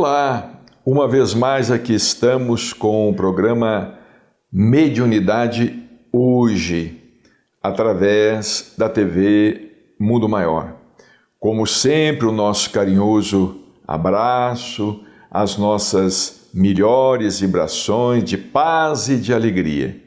Olá, uma vez mais aqui estamos com o programa Mediunidade Hoje, através da TV Mundo Maior. Como sempre, o nosso carinhoso abraço, as nossas melhores vibrações de paz e de alegria.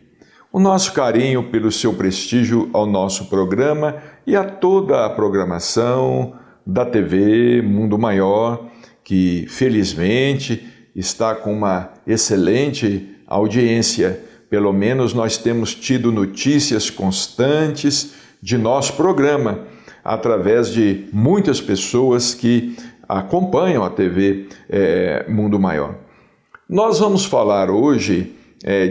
O nosso carinho pelo seu prestígio ao nosso programa e a toda a programação da TV Mundo Maior, que felizmente está com uma excelente audiência. Pelo menos nós temos tido notícias constantes de nosso programa, através de muitas pessoas que acompanham a TV Mundo Maior. Nós vamos falar hoje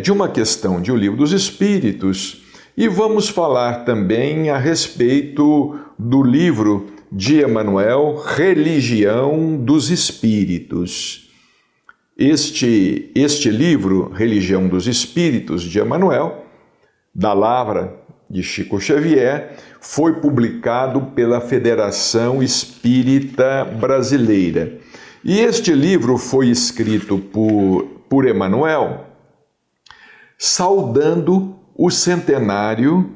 de uma questão de O Livro dos Espíritos e vamos falar também a respeito do livro de Emmanuel, Religião dos Espíritos. Este livro, Religião dos Espíritos, de Emmanuel, da Lavra de Chico Xavier, foi publicado pela Federação Espírita Brasileira. E este livro foi escrito por Emmanuel, saudando o centenário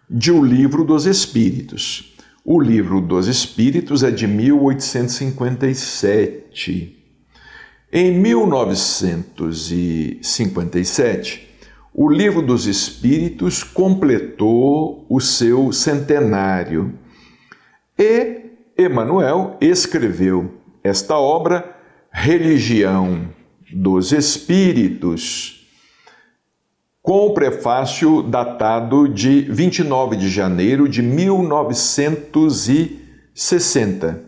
de O Livro dos Espíritos. O Livro dos Espíritos é de 1857. Em 1957, o Livro dos Espíritos completou o seu centenário e Emmanuel escreveu esta obra, Religião dos Espíritos, com o prefácio datado de 29 de janeiro de 1960,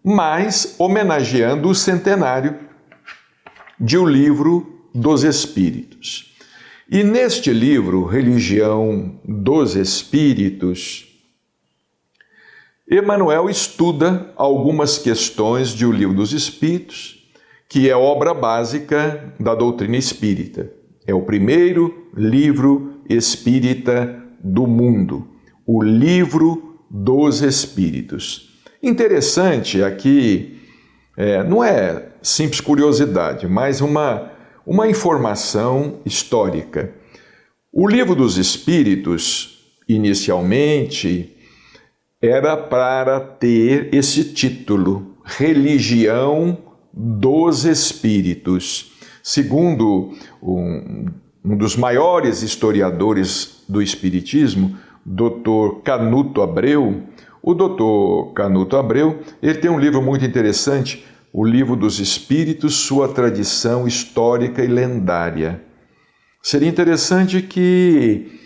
mas homenageando o centenário de O Livro dos Espíritos. E neste livro, Religião dos Espíritos, Emmanuel estuda algumas questões de O Livro dos Espíritos, que é obra básica da doutrina espírita. É o primeiro livro espírita do mundo, O Livro dos Espíritos. Interessante aqui, não é simples curiosidade, mas uma informação histórica. O Livro dos Espíritos, inicialmente, era para ter esse título, Religião dos Espíritos. Segundo um dos maiores historiadores do Espiritismo, Dr. Canuto Abreu, o Dr. Canuto Abreu, ele tem um livro muito interessante, O Livro dos Espíritos, Sua Tradição Histórica e Lendária. Seria interessante que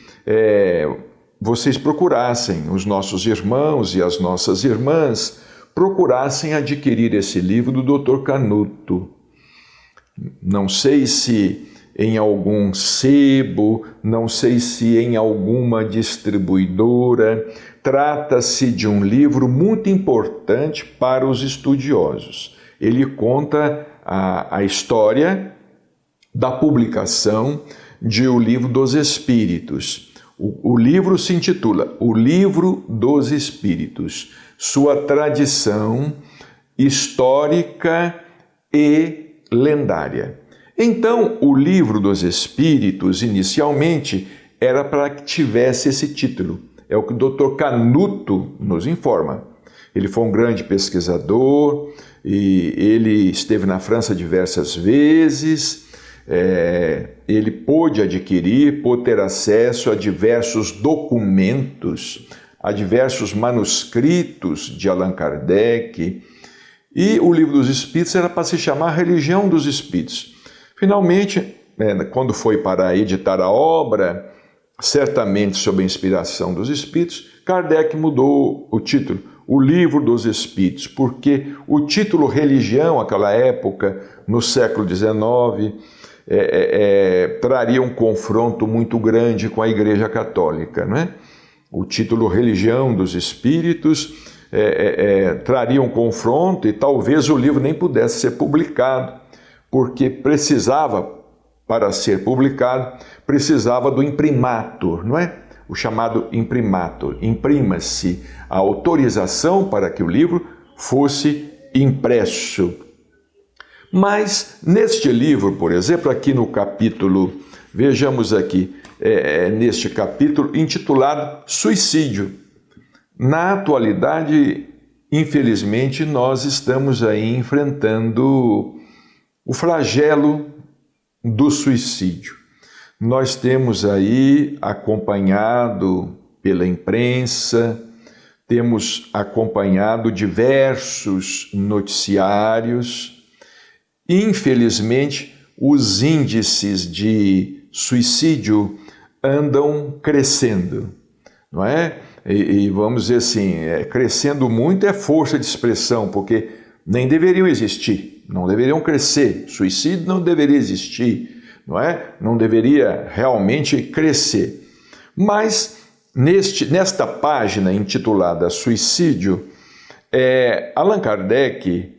vocês procurassem, os nossos irmãos e as nossas irmãs, procurassem adquirir esse livro do Dr. Canuto. Não sei se em algum sebo, não sei se em alguma distribuidora. Trata-se de um livro muito importante para os estudiosos. Ele conta a história da publicação de O Livro dos Espíritos. O livro se intitula O Livro dos Espíritos, Sua Tradição Histórica e Lendária. Então, o Livro dos Espíritos, inicialmente, era para que tivesse esse título. É o que o Dr. Canuto nos informa. Ele foi um grande pesquisador e ele esteve na França diversas vezes. Ele pôde adquirir, pôde ter acesso a diversos documentos, a diversos manuscritos de Allan Kardec. E o Livro dos Espíritos era para se chamar Religião dos Espíritos. Finalmente, quando foi para editar a obra, certamente sob a inspiração dos Espíritos, Kardec mudou o título, O Livro dos Espíritos, porque o título religião, naquela época, no século XIX, traria um confronto muito grande com a Igreja Católica, não é? O título Religião dos Espíritos traria um confronto e talvez o livro nem pudesse ser publicado, porque precisava, para ser publicado, precisava do imprimatur, não é? O chamado imprimatur. Imprima-se a autorização para que o livro fosse impresso. Mas neste livro, por exemplo, aqui no capítulo, vejamos aqui, neste capítulo intitulado Suicídio. Na atualidade, infelizmente, nós estamos aí enfrentando o flagelo do suicídio. Nós temos aí acompanhado pela imprensa, temos acompanhado diversos noticiários. Infelizmente, os índices de suicídio andam crescendo, não é? E vamos dizer assim, crescendo muito é força de expressão, porque nem deveriam existir, não deveriam crescer. Suicídio não deveria existir, não é? Não deveria realmente crescer. Mas nesta página intitulada Suicídio, Allan Kardec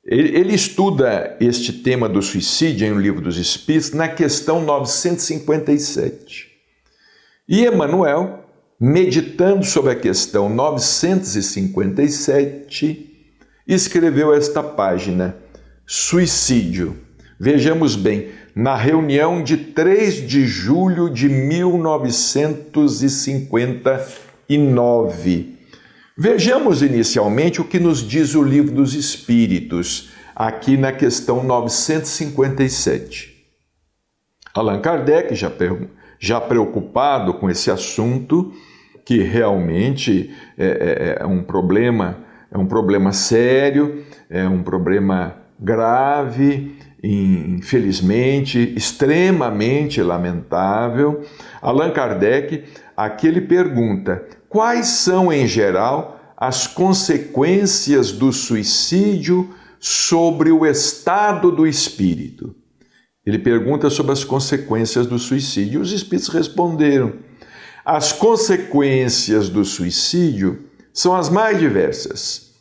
ele estuda este tema do suicídio em O Livro dos Espíritos na questão 957. E Emmanuel, meditando sobre a questão 957, escreveu esta página, Suicídio. Vejamos bem, na reunião de 3 de julho de 1959. Vejamos inicialmente o que nos diz o Livro dos Espíritos, aqui na questão 957. Allan Kardec, já preocupado com esse assunto, que realmente é um problema sério, é um problema grave, infelizmente, extremamente lamentável. Allan Kardec, aqui ele pergunta: quais são, em geral, as consequências do suicídio sobre o estado do espírito? Ele pergunta sobre as consequências do suicídio. Os espíritos responderam: as consequências do suicídio são as mais diversas.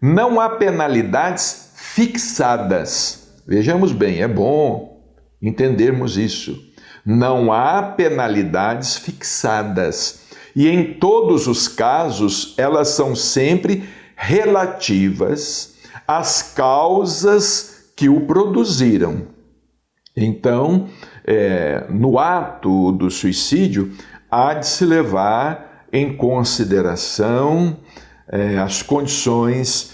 Não há penalidades fixadas. Vejamos bem, é bom entendermos isso. Não há penalidades fixadas. E em todos os casos, elas são sempre relativas às causas que o produziram. Então, no ato do suicídio, há de se levar em consideração as condições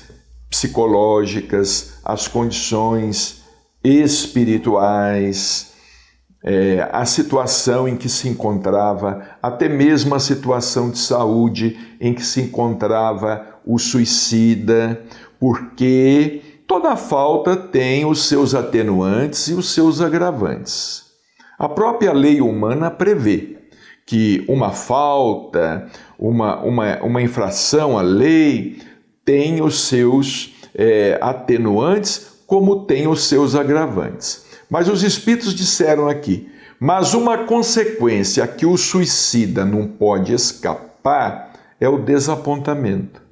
psicológicas, as condições espirituais, a situação em que se encontrava, até mesmo a situação de saúde em que se encontrava o suicida, porque toda falta tem os seus atenuantes e os seus agravantes. A própria lei humana prevê que uma falta, uma infração à lei tem os seus atenuantes, como tem os seus agravantes. Mas os espíritos disseram aqui, mas uma consequência que o suicida não pode escapar é o desapontamento.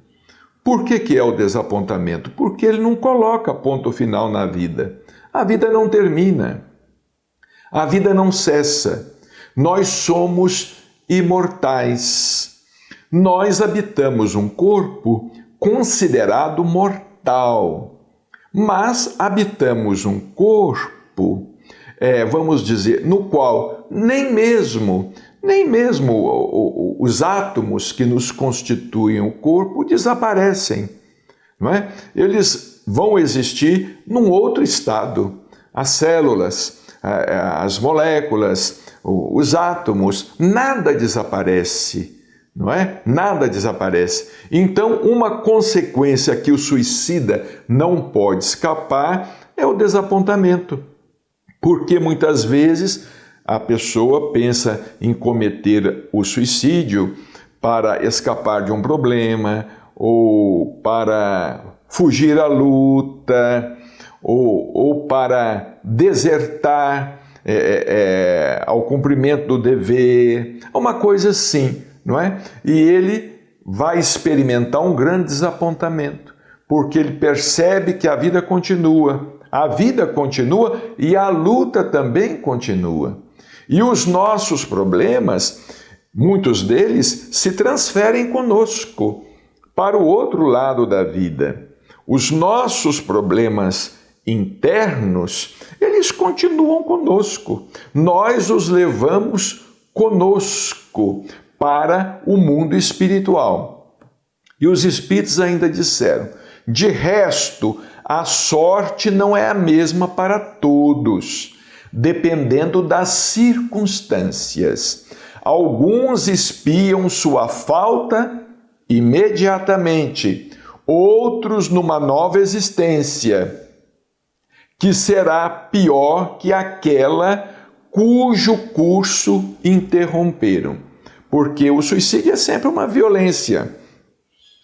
Por que é o desapontamento? Porque ele não coloca ponto final na vida. A vida não termina. A vida não cessa. Nós somos imortais. Nós habitamos um corpo considerado mortal, mas habitamos um corpo, vamos dizer, no qual nem mesmo os átomos que nos constituem o corpo desaparecem, não é? Eles vão existir num outro estado. As células, as moléculas, os átomos, nada desaparece, não é? Nada desaparece. Então, uma consequência que o suicida não pode escapar é o desapontamento, porque muitas vezes a pessoa pensa em cometer o suicídio para escapar de um problema, ou para fugir à luta, ou para desertar ao cumprimento do dever, uma coisa assim, não é? E ele vai experimentar um grande desapontamento, porque ele percebe que a vida continua e a luta também continua. E os nossos problemas, muitos deles, se transferem conosco para o outro lado da vida. Os nossos problemas internos, eles continuam conosco. Nós os levamos conosco para o mundo espiritual. E os espíritos ainda disseram: de resto, a sorte não é a mesma para todos, dependendo das circunstâncias. Alguns espiam sua falta imediatamente, outros numa nova existência, que será pior que aquela cujo curso interromperam. Porque o suicídio é sempre uma violência.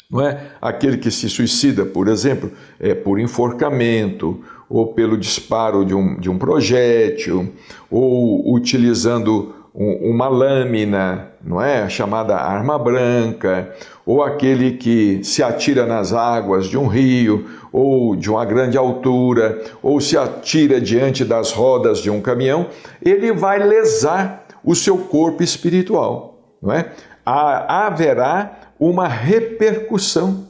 Não é? Aquele que se suicida, por exemplo, é por enforcamento, ou pelo disparo de um projétil, ou utilizando uma lâmina, não é? A chamada arma branca, ou aquele que se atira nas águas de um rio, ou de uma grande altura, ou se atira diante das rodas de um caminhão, ele vai lesar o seu corpo espiritual, não é? Haverá uma repercussão,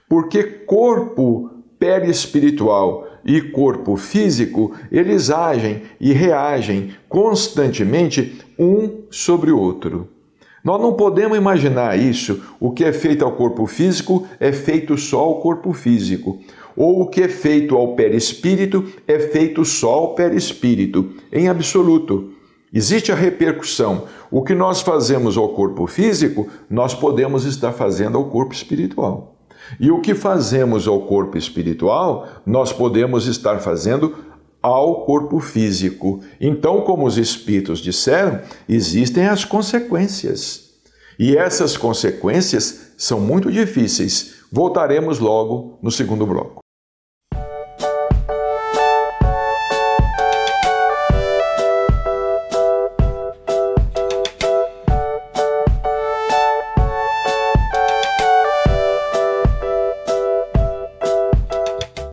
porque corpo perispiritual e corpo físico, eles agem e reagem constantemente um sobre o outro. Nós não podemos imaginar isso, o que é feito ao corpo físico é feito só ao corpo físico, ou o que é feito ao perispírito é feito só ao perispírito, em absoluto. Existe a repercussão. O que nós fazemos ao corpo físico, nós podemos estar fazendo ao corpo espiritual. E o que fazemos ao corpo espiritual, nós podemos estar fazendo ao corpo físico. Então, como os espíritos disseram, existem as consequências. E essas consequências são muito difíceis. Voltaremos logo no segundo bloco.